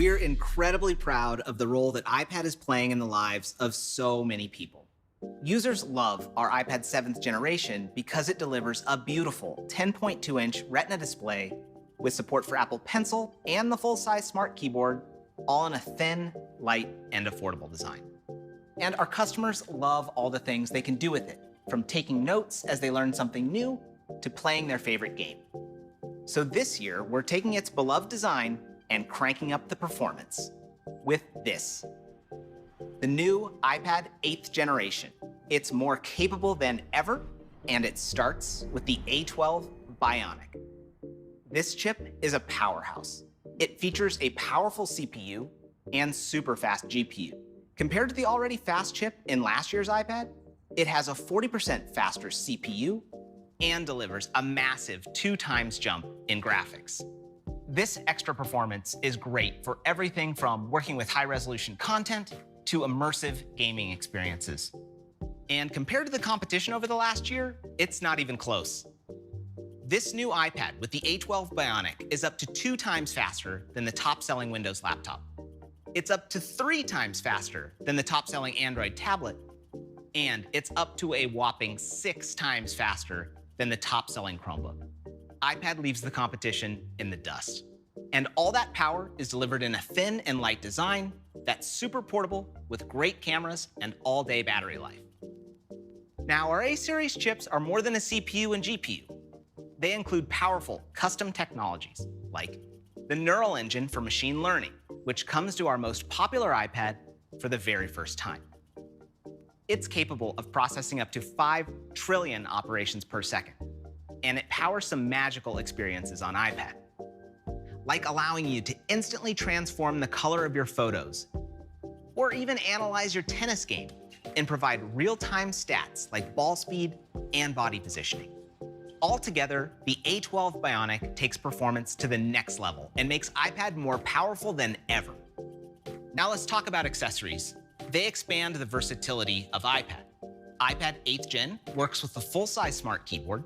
We're incredibly proud of the role that iPad is playing in the lives of so many people. Users love our iPad 7th generation because it delivers a beautiful 10.2-inch Retina display with support for Apple Pencil and the full-size Smart Keyboard, all in a thin, light, and affordable design. And our customers love all the things they can do with it, from taking notes as they learn something new to playing their favorite game. So this year, we're taking its beloved design and cranking up the performance with this. The new iPad 8th generation. It's more capable than ever, and it starts with the A12 Bionic. This chip is a powerhouse. It features a powerful CPU and super fast GPU. Compared to the already fast chip in last year's iPad, it has a 40% faster CPU and delivers a massive 2x jump in graphics. This extra performance is great for everything from working with high-resolution content to immersive gaming experiences. And compared to the competition over the last year, it's not even close. This new iPad with the A12 Bionic is up to 2x faster than the top-selling Windows laptop. It's up to 3x faster than the top-selling Android tablet, and it's up to a whopping 6x faster than the top-selling Chromebook. iPad leaves the competition in the dust. And all that power is delivered in a thin and light design that's super portable with great cameras and all-day battery life. Now, our A-series chips are more than a CPU and GPU. They include powerful custom technologies like the Neural Engine for machine learning, which comes to our most popular iPad for the very first time. It's capable of processing up to 5 trillion operations per second, and it powers some magical experiences on iPad, like allowing you to instantly transform the color of your photos, or even analyze your tennis game and provide real-time stats like ball speed and body positioning. Altogether, the A12 Bionic takes performance to the next level and makes iPad more powerful than ever. Now let's talk about accessories. They expand the versatility of iPad. iPad 8th Gen works with the full-size Smart Keyboard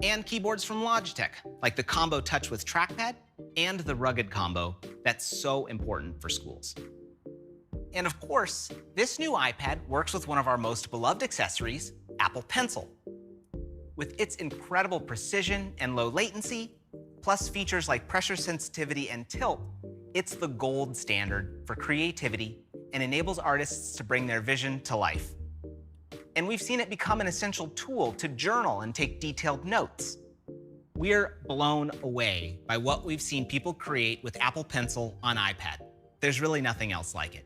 and keyboards from Logitech, like the Combo Touch with Trackpad and the Rugged Combo that's so important for schools. And of course, this new iPad works with one of our most beloved accessories, Apple Pencil. With its incredible precision and low latency, plus features like pressure sensitivity and tilt, it's the gold standard for creativity and enables artists to bring their vision to life. And we've seen it become an essential tool to journal and take detailed notes. We're blown away by what we've seen people create with Apple Pencil on iPad. There's really nothing else like it.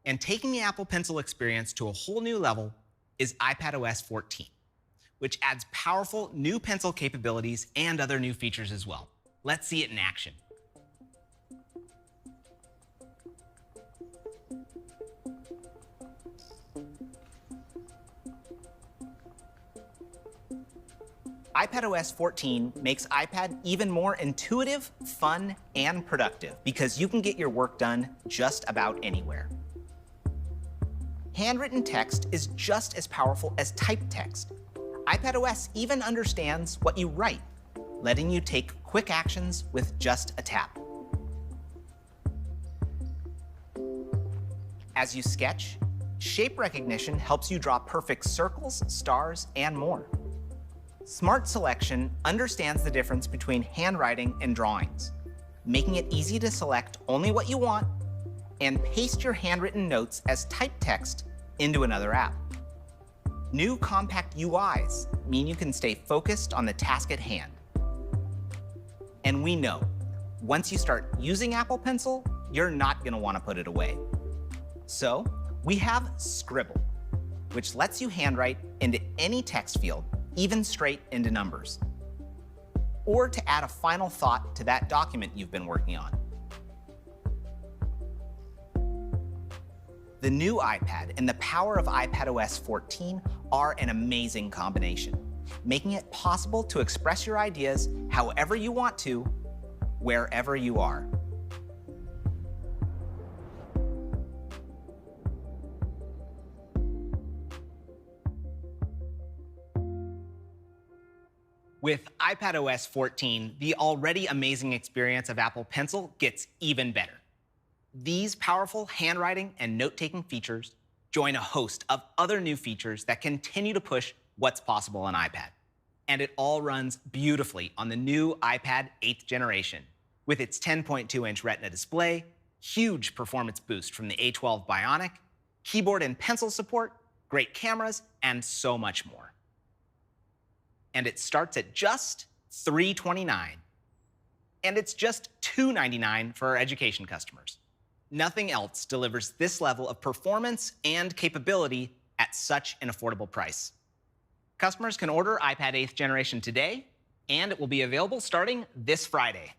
And taking the Apple Pencil experience to a whole new level is iPadOS 14, which adds powerful new pencil capabilities and other new features as well. Let's see it in action. iPadOS 14 makes iPad even more intuitive, fun, and productive because you can get your work done just about anywhere. Handwritten text is just as powerful as typed text. iPadOS even understands what you write, letting you take quick actions with just a tap. As you sketch, shape recognition helps you draw perfect circles, stars, and more. Smart Selection understands the difference between handwriting and drawings, making it easy to select only what you want and paste your handwritten notes as typed text into another app. New compact UIs mean you can stay focused on the task at hand. And we know, once you start using Apple Pencil, you're not going to want to put it away. So we have Scribble, which lets you handwrite into any text field, even straight into numbers, or to add a final thought to that document you've been working on. The new iPad and the power of iPadOS 14 are an amazing combination, making it possible to express your ideas however you want to, wherever you are. With iPadOS 14, the already amazing experience of Apple Pencil gets even better. These powerful handwriting and note-taking features join a host of other new features that continue to push what's possible on iPad. And it all runs beautifully on the new iPad 8th generation, with its 10.2-inch Retina display, huge performance boost from the A12 Bionic, keyboard and pencil support, great cameras, and so much more. And it starts at just $329. And it's just $299 for our education customers. Nothing else delivers this level of performance and capability at such an affordable price. Customers can order iPad 8th generation today, and it will be available starting this Friday.